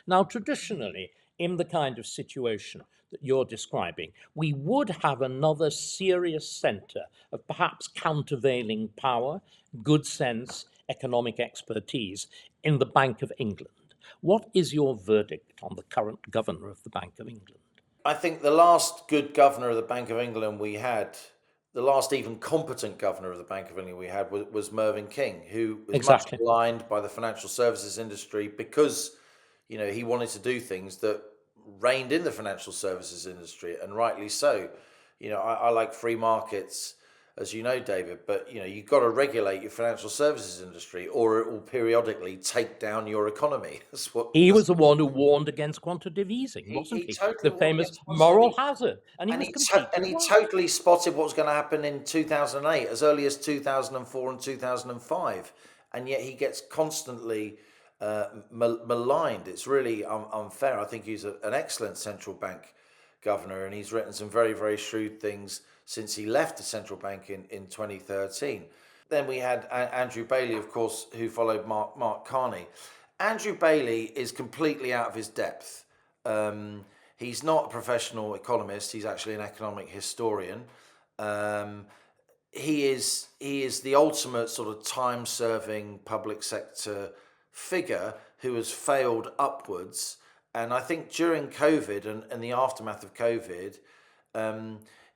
Now, traditionally, in the kind of situation that you're describing, we would have another serious centre of perhaps countervailing power, good sense, economic expertise in the Bank of England. What is your verdict on the current governor of the Bank of England? I think the last good governor of the Bank of England we had, the last even competent governor of the Bank of England we had was Mervyn King, who was much Exactly. maligned by the financial services industry because, he wanted to do things that reigned in the financial services industry, and rightly so. I like free markets, as you know, David, but you've got to regulate your financial services industry, or it will periodically take down your economy. That's what. He was the one who warned against quantitative easing, wasn't He he? totally The warned famous against moral quantitative easing. hazard. And he And was he, to- completely and he right. totally spotted what was going to happen in 2008, as early as 2004 and 2005. And yet he gets constantly maligned. It's really unfair. I think he's an excellent central bank governor, and he's written some very, very shrewd things since he left the central bank in 2013. Then we had Andrew Bailey, of course, who followed Mark Carney. Andrew Bailey is completely out of his depth. He's not a professional economist. He's actually an economic historian. He is the ultimate sort of time-serving public sector figure who has failed upwards. And I think during COVID and the aftermath of COVID,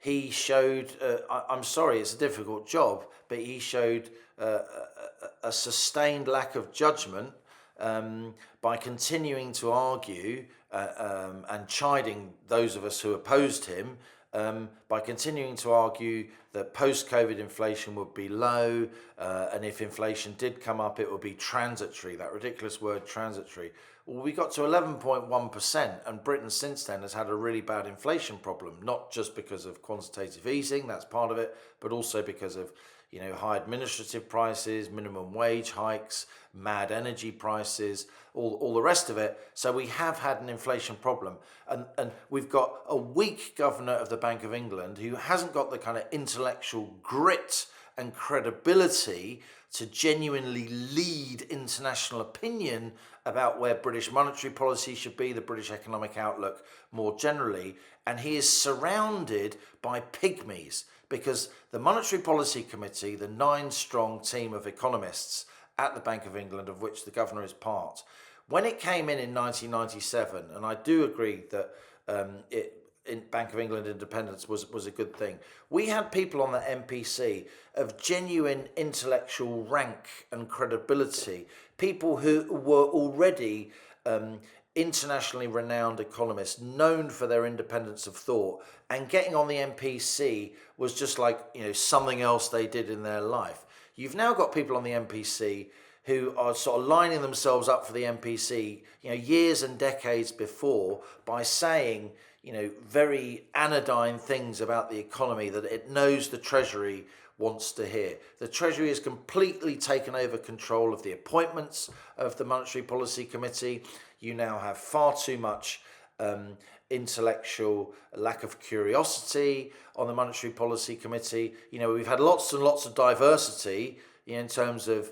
he showed, I'm sorry, it's a difficult job, but he showed a sustained lack of judgment by continuing to argue and chiding those of us who opposed him, by continuing to argue that post-COVID inflation would be low, and if inflation did come up, it would be transitory, that ridiculous word transitory. Well, we got to 11.1%, and Britain since then has had a really bad inflation problem, not just because of quantitative easing, that's part of it, but also because of high administrative prices, minimum wage hikes, mad energy prices, all the rest of it. So we have had an inflation problem. And we've got a weak governor of the Bank of England who hasn't got the kind of intellectual grit and credibility to genuinely lead international opinion about where British monetary policy should be, the British economic outlook more generally. And he is surrounded by pygmies, because the Monetary Policy Committee, the 9-strong team of economists at the Bank of England, of which the governor is part, when it came in 1997, and I do agree that Bank of England independence was a good thing, we had people on the MPC of genuine intellectual rank and credibility, people who were already internationally renowned economists, known for their independence of thought, and getting on the MPC was just like something else they did in their life. You've now got people on the MPC who are sort of lining themselves up for the MPC, years and decades before, by saying very anodyne things about the economy that it knows the Treasury wants to hear. The Treasury has completely taken over control of the appointments of the Monetary Policy Committee. You now have far too much intellectual lack of curiosity on the Monetary Policy Committee. We've had lots and lots of diversity in terms of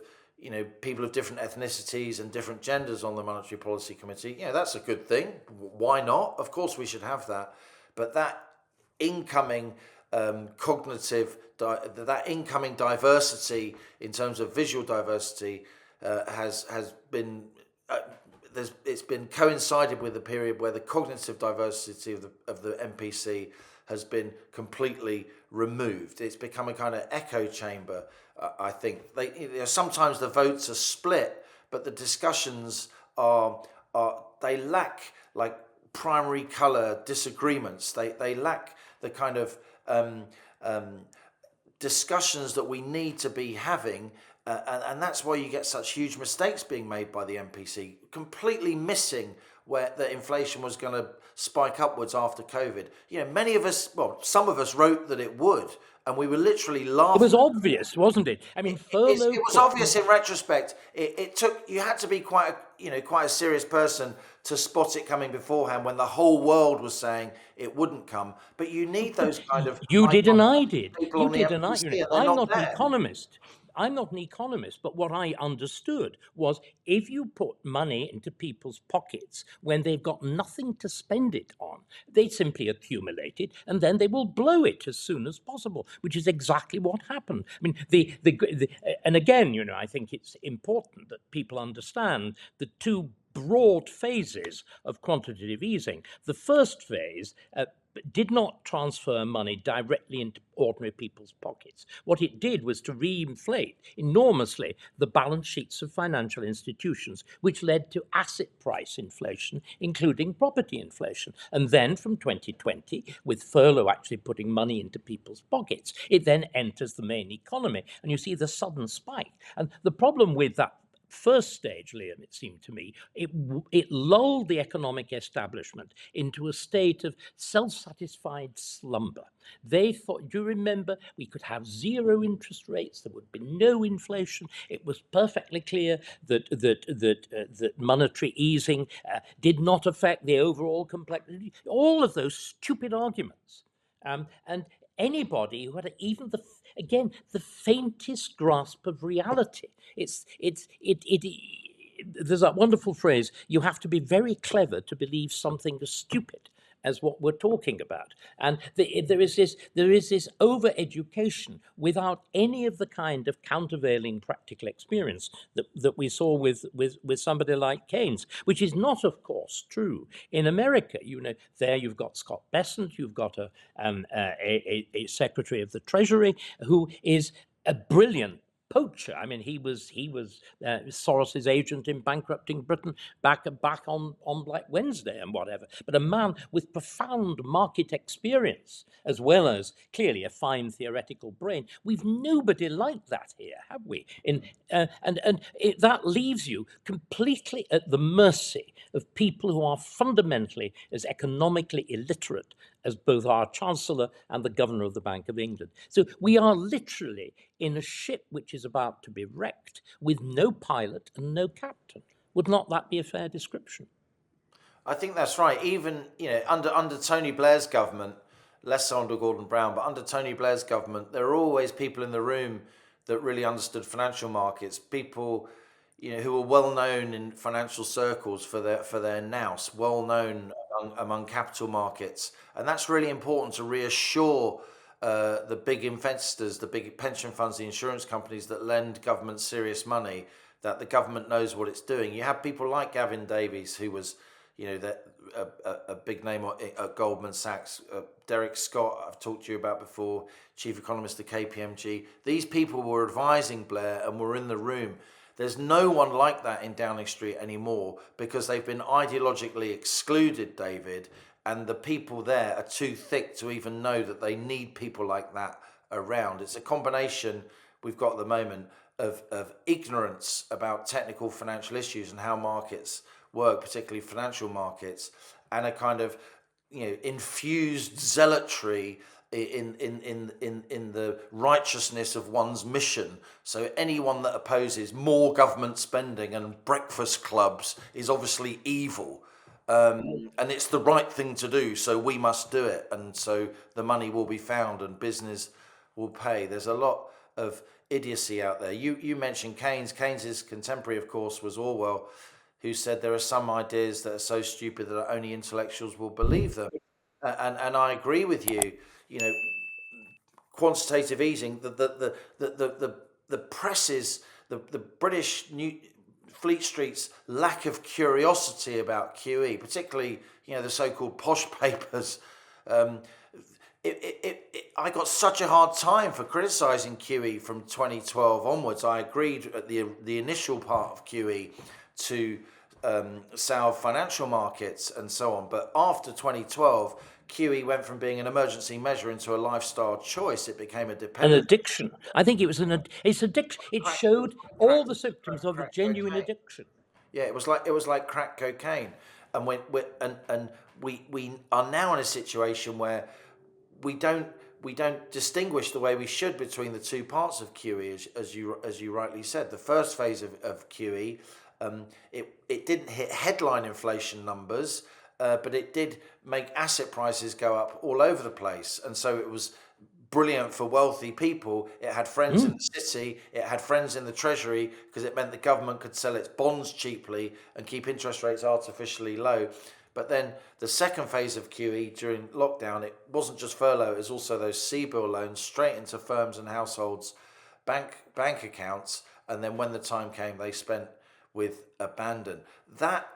people of different ethnicities and different genders on the Monetary Policy Committee. That's a good thing. Why not? Of course we should have that. But that incoming that incoming diversity in terms of visual diversity has been it's been coincided with the period where the cognitive diversity of the MPC has been completely removed. It's become a kind of echo chamber. I think sometimes the votes are split, but the discussions they lack like primary colour disagreements. They lack the kind of discussions that we need to be having, and that's why you get such huge mistakes being made by the MPC, completely missing where the inflation was going to spike upwards after COVID. Many of us, some of us wrote that it would, and we were literally laughing. It was obvious, wasn't it? I mean, furlough. It was obvious in retrospect. You had to be quite a serious person to spot it coming beforehand when the whole world was saying it wouldn't come. But you need those kind of You did and I did. people You on the did and I. MPC, and they're I'm not not an there. economist. I'm not an economist, but what I understood was if you put money into people's pockets when they've got nothing to spend it on, they simply accumulate it and then they will blow it as soon as possible, which is exactly what happened. I mean, and again, I think it's important that people understand the two broad phases of quantitative easing. The first phase did not transfer money directly into ordinary people's pockets. What it did was to reinflate enormously the balance sheets of financial institutions, which led to asset price inflation, including property inflation. And then from 2020, with furlough actually putting money into people's pockets, it then enters the main economy. And you see the sudden spike. And the problem with that first stage, Liam, it seemed to me, it lulled the economic establishment into a state of self-satisfied slumber. They thought, do you remember, we could have zero interest rates, there would be no inflation. It was perfectly clear that monetary easing did not affect the overall complexity. All of those stupid arguments. And anybody who had even the faintest grasp of reality. There's that wonderful phrase, you have to be very clever to believe something as stupid as what we're talking about. And there is this over-education without any of the kind of countervailing practical experience that we saw with somebody like Keynes, which is not, of course, true in America. There you've got Scott Bessent, you've got a Secretary of the Treasury who is a brilliant poacher. I mean, he was Soros's agent in bankrupting Britain back on Black Wednesday and whatever. But a man with profound market experience, as well as clearly a fine theoretical brain. We've nobody like that here, have we? That leaves you completely at the mercy of people who are fundamentally as economically illiterate as both our Chancellor and the Governor of the Bank of England. So we are literally in a ship which is about to be wrecked with no pilot and no captain. Would not that be a fair description? I think that's right. Even under Tony Blair's government, less so under Gordon Brown, but under Tony Blair's government, there are always people in the room that really understood financial markets. People, who were well known in financial circles for their nous, well known among capital markets, and that's really important to reassure the big investors, the big pension funds, the insurance companies that lend government serious money, that the government knows what it's doing. You have people like Gavin Davies, who was, a big name at Goldman Sachs. Derek Scott, I've talked to you about before, chief economist at KPMG. These people were advising Blair and were in the room. There's no one like that in Downing Street anymore because they've been ideologically excluded, David, and the people there are too thick to even know that they need people like that around. It's a combination we've got at the moment of ignorance about technical financial issues and how markets work, particularly financial markets, and a kind of infused zealotry in the righteousness of one's mission. So anyone that opposes more government spending and breakfast clubs is obviously evil. And it's the right thing to do, so we must do it. And so the money will be found and business will pay. There's a lot of idiocy out there. You mentioned Keynes. Keynes's contemporary, of course, was Orwell, who said there are some ideas that are so stupid that only intellectuals will believe them. And I agree with you. Quantitative easing, the presses, the British Fleet Street's lack of curiosity about QE, particularly the so-called posh papers. I got such a hard time for criticising QE from 2012 onwards. I agreed at the initial part of QE to salve financial markets and so on, but after 2012, QE went from being an emergency measure into a lifestyle choice. It became a dependence. An addiction. I think it was it's addiction. It showed all the symptoms of a genuine addiction. Yeah, it was like crack cocaine, and we are now in a situation where we don't distinguish the way we should between the two parts of QE, as you rightly said. The first phase of QE, it didn't hit headline inflation numbers, but it did make asset prices go up all over the place, and so it was brilliant for wealthy people. It had friends in the city, it had friends in the treasury, because it meant the government could sell its bonds cheaply and keep interest rates artificially low. But then the second phase of QE during lockdown, it wasn't just furlough, it was also those CBIL loans straight into firms and households' bank accounts. And then when the time came, they spent with abandon. That,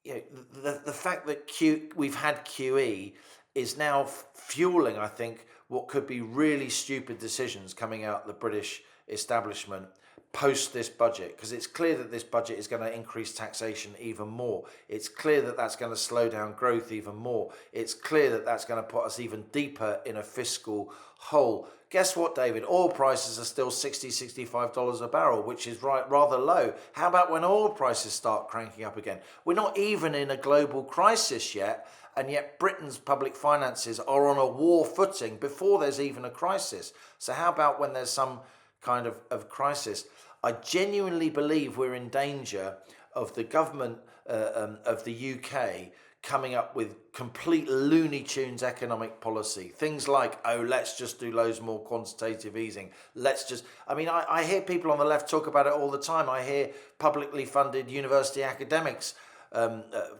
you know, the fact that we've had QE is now fueling, I think, what could be really stupid decisions coming out the British establishment post this budget, because it's clear that this budget is going to increase taxation even more. It's clear that that's going to slow down growth even more. It's clear that that's going to put us even deeper in a fiscal hole. Guess what, David? Oil prices are still $60, $65 a barrel, which is rather low. How about when oil prices start cranking up again? We're not even in a global crisis yet, and yet Britain's public finances are on a war footing before there's even a crisis. So how about when there's some kind of crisis? I genuinely believe we're in danger of the government of the UK coming up with complete Looney Tunes economic policy. Things like, oh, let's just do loads more quantitative easing. I hear people on the left talk about it all the time. I hear publicly funded university academics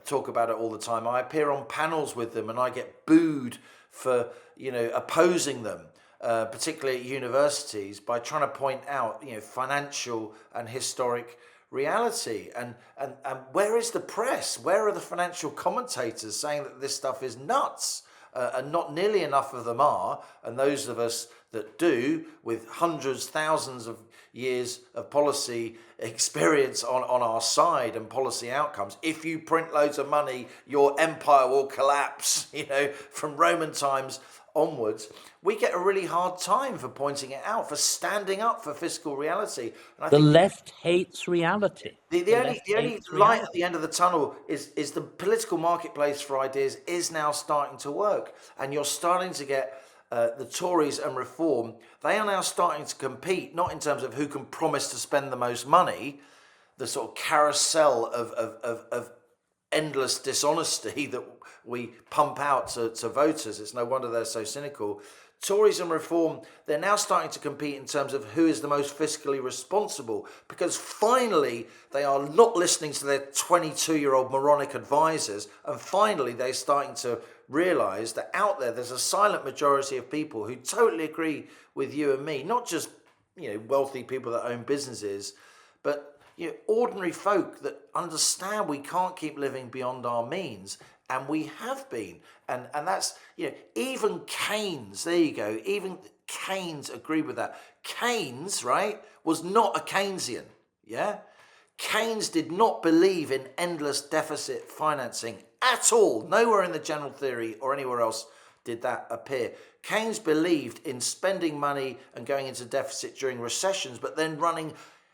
talk about it all the time. I appear on panels with them and I get booed for, opposing them. Particularly at universities, by trying to point out, financial and historic reality. And where is the press? Where are the financial commentators saying that this stuff is nuts? And not nearly enough of them are. And those of us that do, with hundreds, thousands of years of policy experience on our side and policy outcomes, if you print loads of money, your empire will collapse, from Roman times onwards. We get a really hard time for pointing it out, for standing up for fiscal reality. And I The think left hates reality. the only light at the end of the tunnel is the political marketplace for ideas is now starting to work, and you're starting to get the Tories and Reform. They are now starting to compete, not in terms of who can promise to spend the most money, the sort of carousel of endless dishonesty that we pump out to voters. It's no wonder they're so cynical. Tories and Reform, they're now starting to compete in terms of who is the most fiscally responsible, because finally they are not listening to their 22-year-old moronic advisors, and finally they're starting to realise that out there's a silent majority of people who totally agree with you and me, not just wealthy people that own businesses, but ordinary folk that understand we can't keep living beyond our means. And we have been. And that's, even Keynes, there you go, even Keynes agreed with that. Keynes, right, was not a Keynesian, yeah? Keynes did not believe in endless deficit financing at all. Nowhere in the general theory or anywhere else did that appear. Keynes believed in spending money and going into deficit during recessions, but then running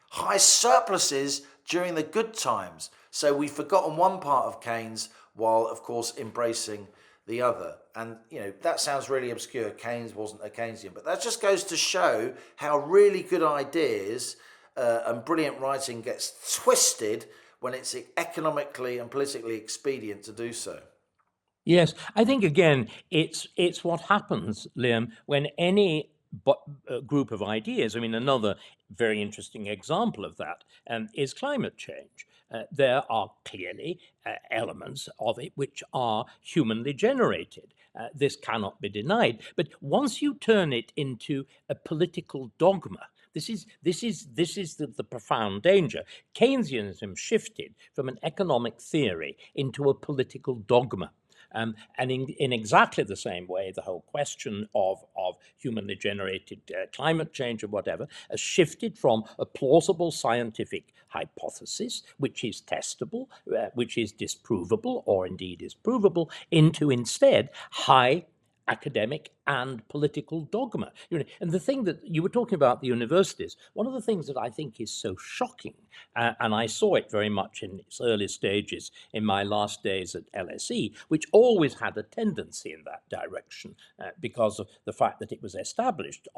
high surpluses during the good times. So we've forgotten one part of Keynes while, of course, embracing the other. And, that sounds really obscure. Keynes wasn't a Keynesian. But that just goes to show how really good ideas and brilliant writing gets twisted when it's economically and politically expedient to do so. Yes, I think, again, it's what happens, Liam, when any group of ideas. I mean, another very interesting example of that is climate change. There are clearly elements of it which are humanly generated. This cannot be denied. But once you turn it into a political dogma, this is the profound danger. Keynesianism shifted from an economic theory into a political dogma. And in exactly the same way, the whole question of humanly generated climate change or whatever has shifted from a plausible scientific hypothesis, which is testable, which is disprovable, or indeed is provable, into instead high academic and political dogma. And the thing that you were talking about, the universities, one of the things that I think is so shocking, and I saw it very much in its early stages in my last days at LSE, which always had a tendency in that direction because of the fact that it was established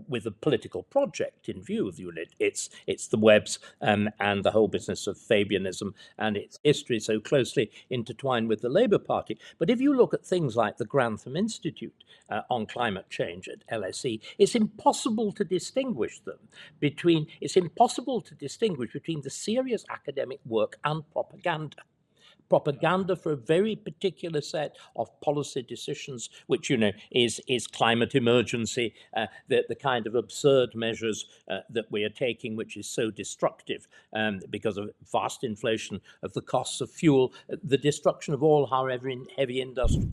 with a political project in view. It's the Webbs and the whole business of Fabianism and its history so closely intertwined with the Labour Party. But if you look at things like the Grantham Institute on climate change at LSE, it's impossible to distinguish between the serious academic work and propaganda. Propaganda for a very particular set of policy decisions, which is climate emergency, the kind of absurd measures that we are taking, which is so destructive because of vast inflation of the costs of fuel, the destruction of all our heavy industry,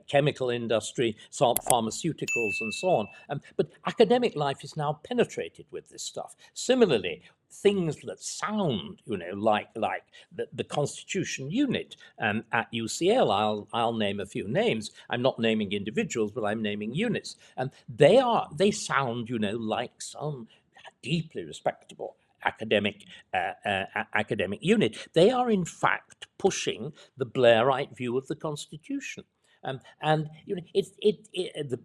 chemical industry, pharmaceuticals, and so on. But academic life is now penetrated with this stuff. Similarly, things that sound, like the Constitution unit at UCL. I'll name a few names. I'm not naming individuals, but I'm naming units, and they sound, like some deeply respectable academic unit. They are in fact pushing the Blairite view of the Constitution. And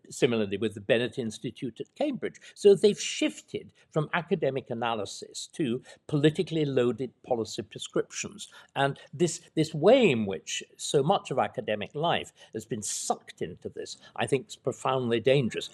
similarly with the Bennett Institute at Cambridge. So they've shifted from academic analysis to politically loaded policy prescriptions. And this way in which so much of academic life has been sucked into this, I think, is profoundly dangerous.